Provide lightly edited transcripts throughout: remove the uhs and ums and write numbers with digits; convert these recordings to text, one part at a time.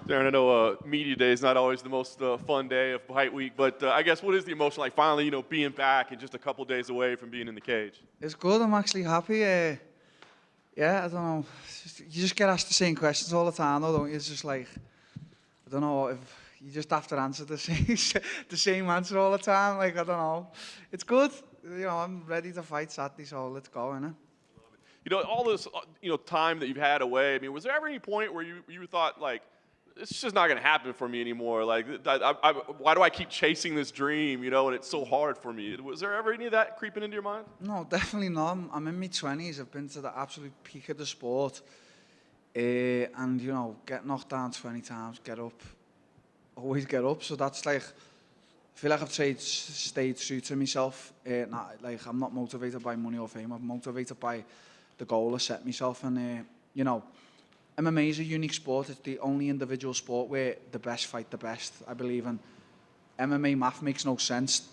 Darren, I know media day is not always the most fun day of fight week, but I guess what is the emotion like finally, being back and just a couple days away from being in the cage? It's good. I'm actually happy. Yeah, I don't know. You just get asked the same questions all the time, though, don't you? It's just like, I don't know, if you just have to answer the same answer all the time. Like, I don't know. It's good. I'm ready to fight Saturday, so let's go, innit? All this, time that you've had away, I mean, was there ever any point where you thought, like, it's just not going to happen for me anymore? Like, why do I keep chasing this dream, and it's so hard for me? Was there ever any of that creeping into your mind? No, definitely not. I'm in my 20s. I've been to the absolute peak of the sport. And, get knocked down 20 times, get up, always get up. So that's like, I feel like I've stayed true to myself. I'm not motivated by money or fame. I'm motivated by the goal I set myself. And, MMA is a unique sport. It's the only individual sport where the best fight the best, I believe. And MMA math makes no sense.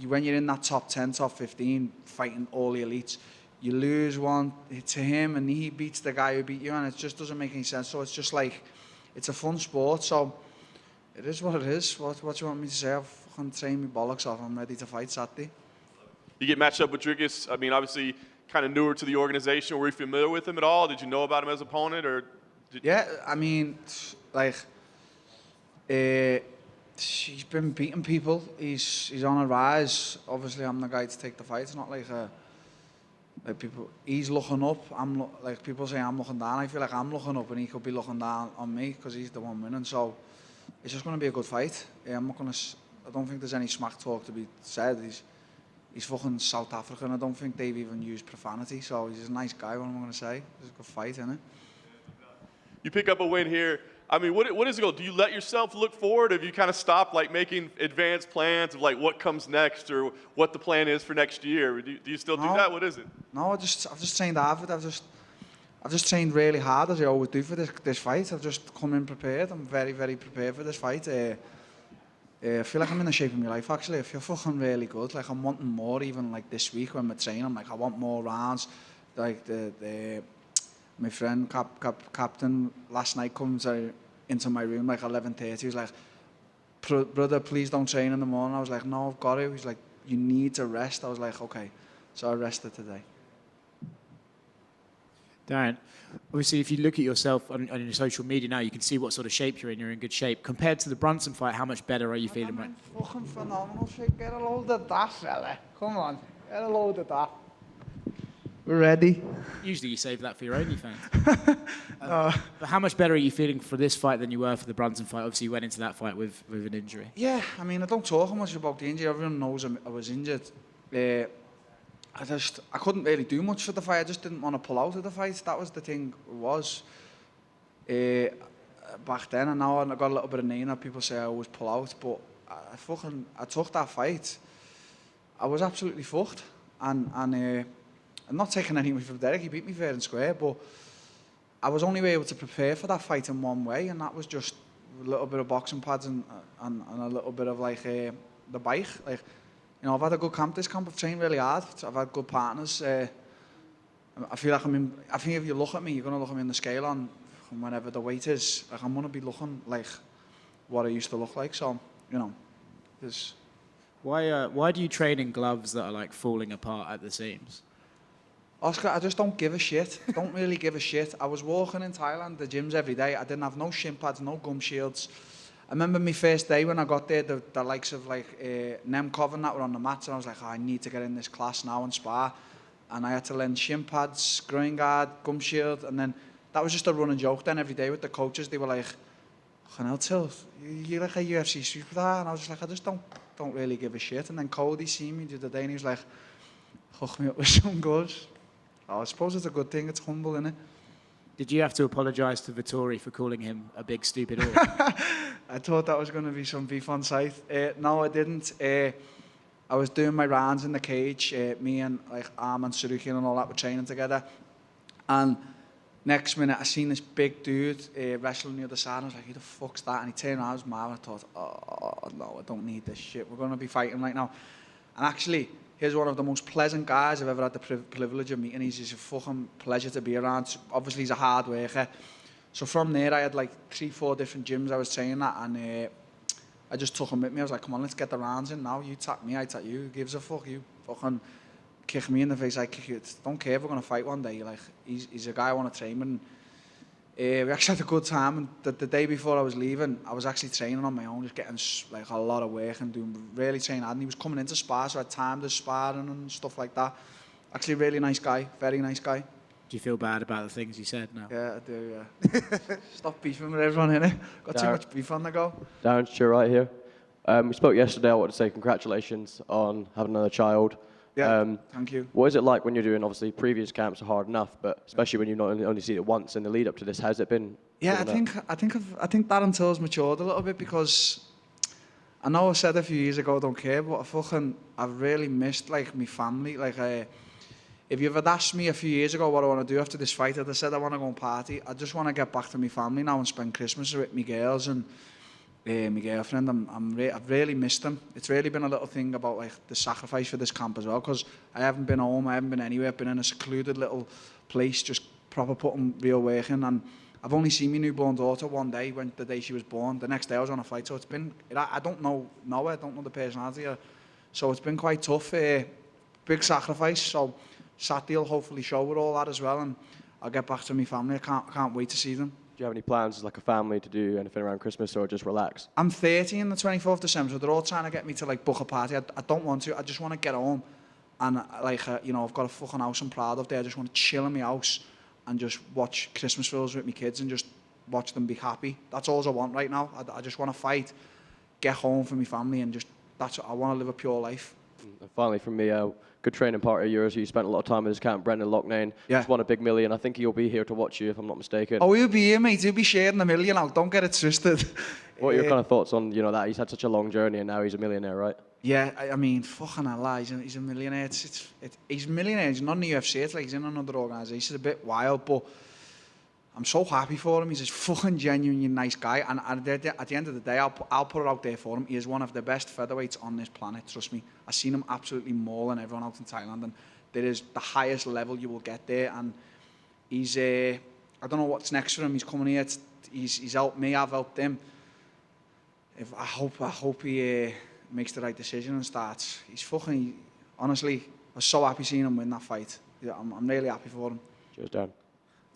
When you're in that top 10, top 15, fighting all the elites, you lose one to him and he beats the guy who beat you, and it just doesn't make any sense. So it's just like, it's a fun sport. So it is what it is. What do you want me to say? I've fucking trained my bollocks off. I'm ready to fight Saturday. You get matched up with Dricus. I mean, obviously, kind of newer to the organization. Were you familiar with him at all? Did you know about him as an opponent, or? Yeah, I mean, like, he's been beating people. He's on a rise. Obviously, I'm the guy to take the fight. It's not like people. He's looking up. Like people say, I'm looking down. I feel like I'm looking up, and he could be looking down on me because he's the one winning. So it's just going to be a good fight. I don't think there's any smack talk to be said. He's fucking South African. I don't think they've even used profanity. So he's a nice guy. What am I going to say? It's a good fight, isn't it? You pick up a win here. I mean, what is it go? Do you let yourself look forward? Have you kind of stopped like making advanced plans of like what comes next or what the plan is for next year? Do you still do that? What is it? No, I've just trained hard for it. I've just trained really hard, as I always do for this fight. I've just come in prepared. I'm very, very prepared for this fight. I feel like I'm in the shape of my life, actually. I feel fucking really good. Like, I'm wanting more, even like this week when we're training. Like, I want more rounds. Like, my friend, Captain, last night comes into my room like 11:30. He was like, brother, please don't train in the morning. I was like, no, I've got to. He's like, you need to rest. I was like, okay. So I rested today. Darren, obviously, if you look at yourself on your social media now, you can see what sort of shape you're in. You're in good shape. Compared to the Brunson fight, how much better are you feeling right now? I'm in fucking phenomenal shape. Get a load of that, fella. Come on, get a load of that. We're ready. Usually you save that for your OnlyFans. But how much better are you feeling for this fight than you were for the Brunson fight? Obviously, you went into that fight with an injury. Yeah, I mean, I don't talk much about the injury. Everyone knows I was injured. I couldn't really do much for the fight. I just didn't want to pull out of the fight. That was the thing. Back then, and now I got a little bit of name that people say I always pull out. But I took that fight. I was absolutely fucked. And I'm not taking anything from Derek. He beat me fair and square. But I was only able to prepare for that fight in one way, and that was just a little bit of boxing pads and a little bit of like the bike. Like, I've had a good camp this camp. I've trained really hard. I've had good partners. I feel like I think if you look at me, you're going to look at me on the scale on whenever the weight is. Like, I'm going to be looking like what I used to look like. So, there's. Why do you train in gloves that are like falling apart at the seams? Oscar, I just don't give a shit. I don't really give a shit. I was walking in Thailand, the gyms every day. I didn't have no shin pads, no gum shields. I remember my first day when I got there, the likes of like Nemkov and that were on the mats, and I was like, I need to get in this class now and spar. And I had to learn shin pads, groin guard, gum shield, and then that was just a running joke then every day with the coaches. They were like, Darren Till, you're like a UFC superstar. And I was just like, I just don't really give a shit. And then Cody seen me the other day and he was like, hook me up with some gloves. I suppose it's a good thing. It's humble, innit? Did you have to apologise to Vittori for calling him a big stupid whore? I thought that was going to be some beef on site. No, I didn't. I was doing my rounds in the cage. Me and like Arm and Sarukian and all that were training together. And next minute, I seen this big dude wrestling the other side. And I was like, who the fuck's that? And he turned around, I was mad. I thought, oh, no, I don't need this shit. We're going to be fighting right now. And actually, he's one of the most pleasant guys I've ever had the privilege of meeting. He's a fucking pleasure to be around. Obviously, he's a hard worker. So from there, I had like 3-4 different gyms I was training at, and I just took him with me. I was like, come on, let's get the rounds in now. You tap me, I tap you. Who gives a fuck? You fucking kick me in the face, I kick you. Don't care if we're going to fight one day. Like, he's a guy I want to train with. And, we actually had a good time, and the day before I was leaving, I was actually training on my own, just getting like a lot of work and doing really training hard. And he was coming into spar, so I timed his sparring and stuff like that. Actually, really nice guy, very nice guy. Do you feel bad about the things he said now? Yeah, I do, yeah. Stop beefing with everyone, innit? Got too much beef on the go. Darren Till right here. We spoke yesterday. I want to say congratulations on having another child. Yeah, thank you. What is it like when you're doing, obviously, previous camps are hard enough, but especially when you not only see it once in the lead up to this, how's it been? Yeah, I think Darren Till's matured a little bit, because I know I said a few years ago, I don't care, but I've really missed like my family. Like, if you had asked me a few years ago what I want to do after this fight, I'd have said I want to go and party. I just want to get back to my family now and spend Christmas with my girls and my girlfriend. I've really missed them. It's really been a little thing about like the sacrifice for this camp as well, because I haven't been home, I haven't been anywhere. I've been in a secluded little place, just proper putting real work in, and I've only seen my newborn daughter one day, when the day she was born. The next day I was on a fight, so it's been, I don't know her, I don't know the personality of her, so it's been quite tough. Big sacrifice, so Saturday will hopefully show her all that as well, and I'll get back to my family. I can't wait to see them. Do you have any plans as like a family to do anything around Christmas, or just relax? I'm 30 on the 24th of December, so they're all trying to get me to like book a party. I don't want to. I just want to get home, and like you know, I've got a fucking house I'm proud of there. I just want to chill in my house and just watch Christmas films with my kids and just watch them be happy. That's all I want right now. I just want to fight, get home for my family, and just that's what I want to live a pure life. And finally, from me, good training partner of yours. You spent a lot of time with his camp, Brendan Loughnane. Yeah. Just won a big million. I think he'll be here to watch you, if I'm not mistaken. Oh, he'll be here, mate. He'll be sharing the million out. Don't get it twisted. What are your kind of thoughts on, you know, that he's had such a long journey and now he's a millionaire, right? Yeah, I mean, fucking hell, he's a millionaire. He's a millionaire. He's not in the UFC. It's like he's in another organisation. It's a bit wild, but I'm so happy for him. He's a fucking genuinely nice guy. And at the end of the day, I'll put it out there for him. He is one of the best featherweights on this planet, trust me. I've seen him absolutely mauling everyone out in Thailand. And there is the highest level you will get there. And he's, I don't know what's next for him. He's coming here. He's helped me. I've helped him. I hope he makes the right decision and starts. Honestly, I was so happy seeing him win that fight. Yeah, I'm really happy for him. Cheers, Darren.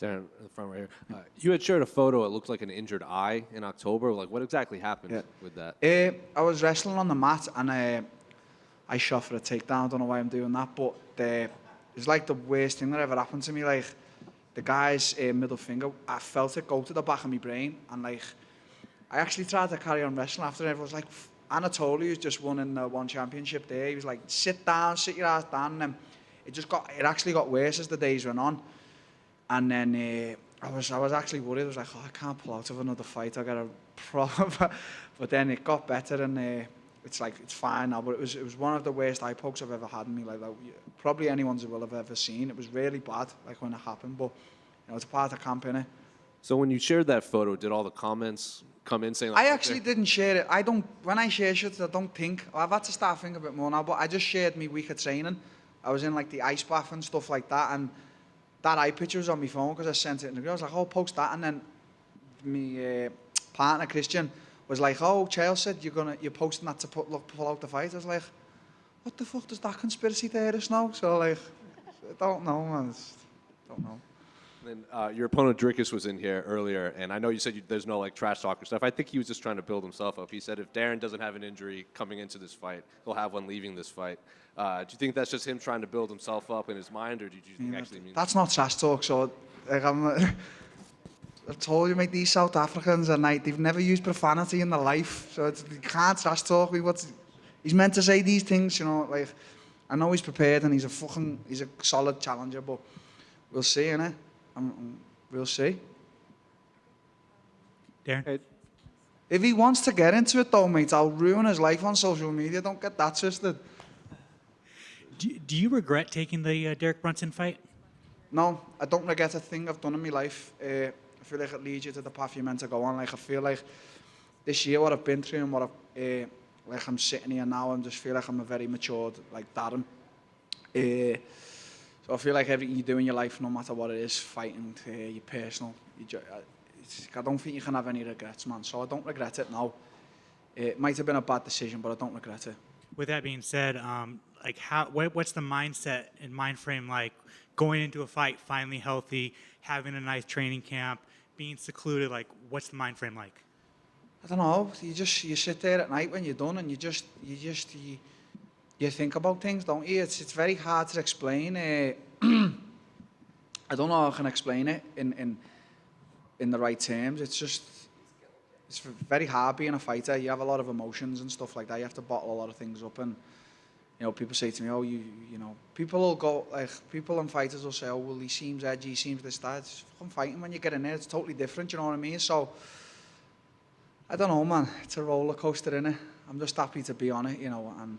Darren, in the front right here. You had shared a photo. It looked like an injured eye in October. Like, what exactly happened with that? I was wrestling on the mat, and I shot for a takedown. I don't know why I'm doing that, but it's like the worst thing that ever happened to me. Like, the guy's middle finger, I felt it go to the back of my brain, and like, I actually tried to carry on wrestling after. Everyone was like, Anatoly, who's just won in the one championship there, he was like, sit down, sit your ass down. And then it actually got worse as the days went on. And then I was actually worried. I was like, I can't pull out of another fight. I got a problem. But then it got better, and it's fine now. But it was one of the worst eye pokes I've ever had in me. Like probably anyone's who will have ever seen. It was really bad, like when it happened. But you know, it's a part of camp, innit? So when you shared that photo, did all the comments come in saying? Like, I actually didn't share it. When I share shit, I don't think. I've had to start thinking a bit more now. But I just shared my week of training. I was in like the ice bath and stuff like that, and that eye picture was on my phone because I sent it in the group. I was like, oh, post that. And then my partner, Christian, was like, oh, Chael said you're posting that to pull out the fight. I was like, what the fuck does that conspiracy theorist know? So, like, I don't know, man. Don't know. And your opponent Dricus was in here earlier, and I know you said there's no like trash talk or stuff. I think he was just trying to build himself up. He said if Darren doesn't have an injury coming into this fight, he'll have one leaving this fight. Do you think that's just him trying to build himself up in his mind, or do you think actually mean that's not trash talk? So, like, I've told you, mate, these South Africans are they've never used profanity in their life, so you can't trash talk me. He's meant to say these things, you know. Like, I know he's prepared and he's a solid challenger, but we'll see, innit? We'll see. Darren? If he wants to get into it, though, mate, I'll ruin his life on social media. Don't get that twisted. Do you regret taking the Derek Brunson fight? No, I don't regret a thing I've done in my life. I feel like it leads you to the path you're meant to go on. Like, I feel like this year, what I've been through and what like I'm sitting here now, I just feel like I'm a very matured, like, Darren. So I feel like everything you do in your life, no matter what it is, fighting, your personal, I don't think you can have any regrets, man. So I don't regret it now. It might have been a bad decision, but I don't regret it. With that being said, like what's the mindset and mind frame like going into a fight, finally healthy, having a nice training camp, being secluded? Like, what's the mind frame like? I don't know. You sit there at night when you're done, and you think about things, don't you? It's very hard to explain. I don't know how I can explain it in the right terms. It's very hard being a fighter. You have a lot of emotions and stuff like that. You have to bottle a lot of things up, and you know, people say to me, "Oh, you know," people will go like, people and fighters will say, "Oh, well, he seems edgy, he seems this, that." It's fucking fighting. When you get in there, it's totally different. You know what I mean? So I don't know, man. It's a roller coaster, innit? I'm just happy to be on it, you know. And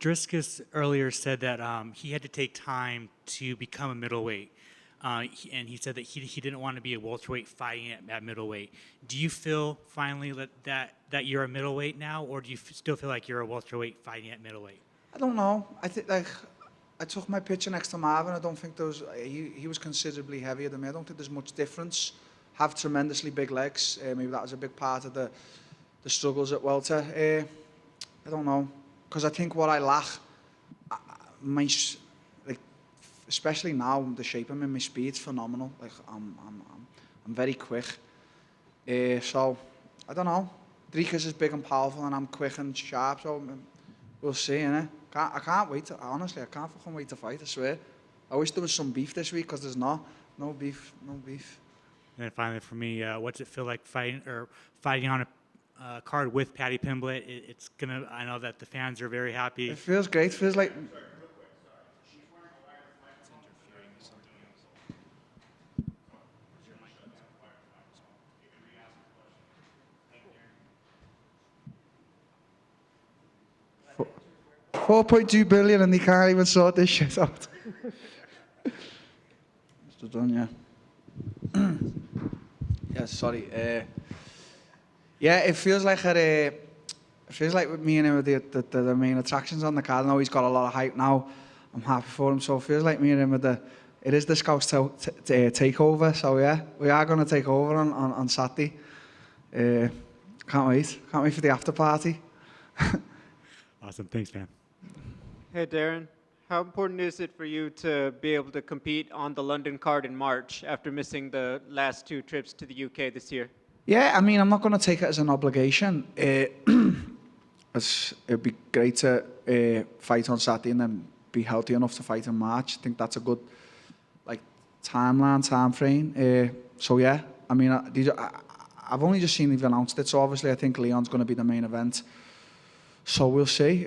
Dricus earlier said that he had to take time to become a middleweight. And he said that he didn't want to be a welterweight fighting at middleweight. Do you feel finally that you're a middleweight now, or do you still feel like you're a welterweight fighting at middleweight? I don't know. I think like I took my picture next to Marvin. I don't think there was. He was considerably heavier than me. I don't think there's much difference. Have tremendously big legs. Maybe that was a big part of the struggles at welter. I don't know, because I think what I lack, especially now, the shape I'm in, my speed's phenomenal. Like I'm very quick. So I don't know. Dricus is big and powerful, and I'm quick and sharp. So we'll see, innit? I can't wait. Honestly, I can't fucking wait to fight. I swear. I wish there was some beef this week, because there's no beef. And then finally, for me, what's it feel like fighting on a card with Paddy Pimblett? I know that the fans are very happy. It feels great. It feels like. 4.2 billion, and they can't even sort this shit out. Mr. Done, yeah. Yeah, sorry. Yeah, it feels like with me and him are the main attractions on the card. I know he's got a lot of hype now. I'm happy for him. So it feels like me and him are it is the Scouts takeover. So yeah, we are going to take over on Saturday. Can't wait for the after party. Awesome, thanks, man. Hey, Darren. How important is it for you to be able to compete on the London card in March after missing the last 2 trips to the UK this year? Yeah, I mean, I'm not going to take it as an obligation. It'd be great to fight on Saturday and then be healthy enough to fight in March. I think that's a good time frame. So yeah, I mean, I've only just seen they've announced it, so obviously I think Leon's going to be the main event. So we'll see.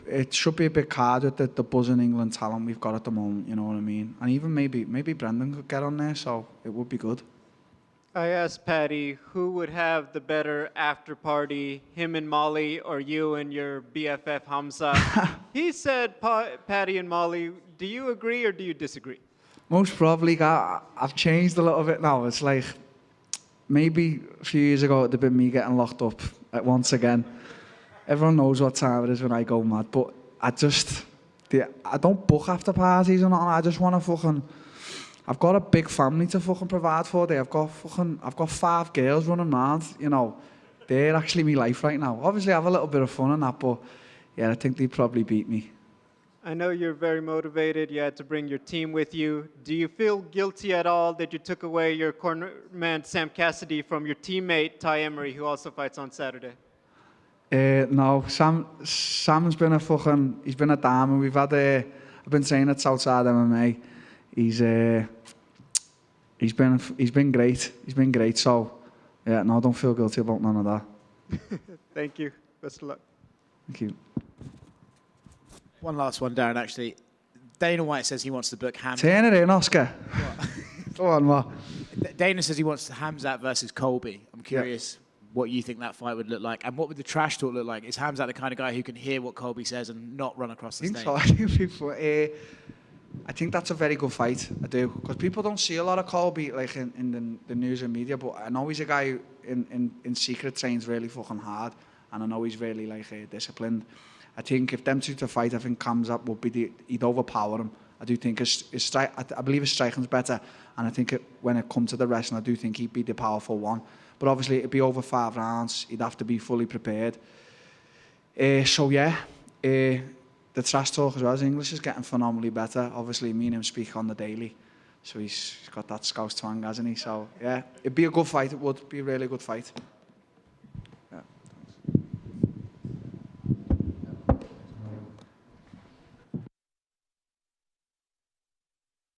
It should be a big card with the buzzing England talent we've got at the moment, you know what I mean? And even maybe Brendan could get on there, so it would be good. I asked Paddy who would have the better after party, him and Molly or you and your BFF Hamza. He said Paddy and Molly. Do you agree or do you disagree? Most probably. I've changed a little bit now. It's like maybe a few years ago it'd have been me getting locked up once again. Everyone knows what time it is when I go mad, but I don't book after parties or nothing. I just want to I've got a big family to provide for. I've got 5 girls running around, you know. They're actually my life right now. Obviously I have a little bit of fun and that, but yeah, I think they'd probably beat me. I know you're very motivated. You had to bring your team with you. Do you feel guilty at all that you took away your cornerman Sam Cassidy from your teammate Ty Emery, who also fights on Saturday? No, Sam's been he's been a diamond. We've had I've been saying it outside MMA. He's been great. He's been great. So yeah, no, I don't feel guilty about none of that. Thank you. Best of luck. Thank you. One last one, Darren, actually. Dana White says he wants to book Hamzat. Turn it in, Oscar. Go on, what? Dana says he wants Hamzat versus Colby. I'm curious what you think that fight would look like, and what would the trash talk look like? Is Hamzat the kind of guy who can hear what Colby says and not run across the stage? I think that's a very good fight. I do, because people don't see a lot of Colby like in the news and media. But I know he's a guy who in secret trains really fucking hard, and I know he's really disciplined. I think if them two to fight, I think Hamzat would be he'd overpower him, I do think I believe his striking's better, and I think when it comes to the wrestling, I do think he'd be the powerful one. But obviously, it'd be over 5 rounds. He'd have to be fully prepared. So yeah, the trash talk as well. His English is getting phenomenally better. Obviously, me and him speak on the daily, so he's got that Scouse twang, hasn't he? So yeah, it'd be a good fight. It would be a really good fight.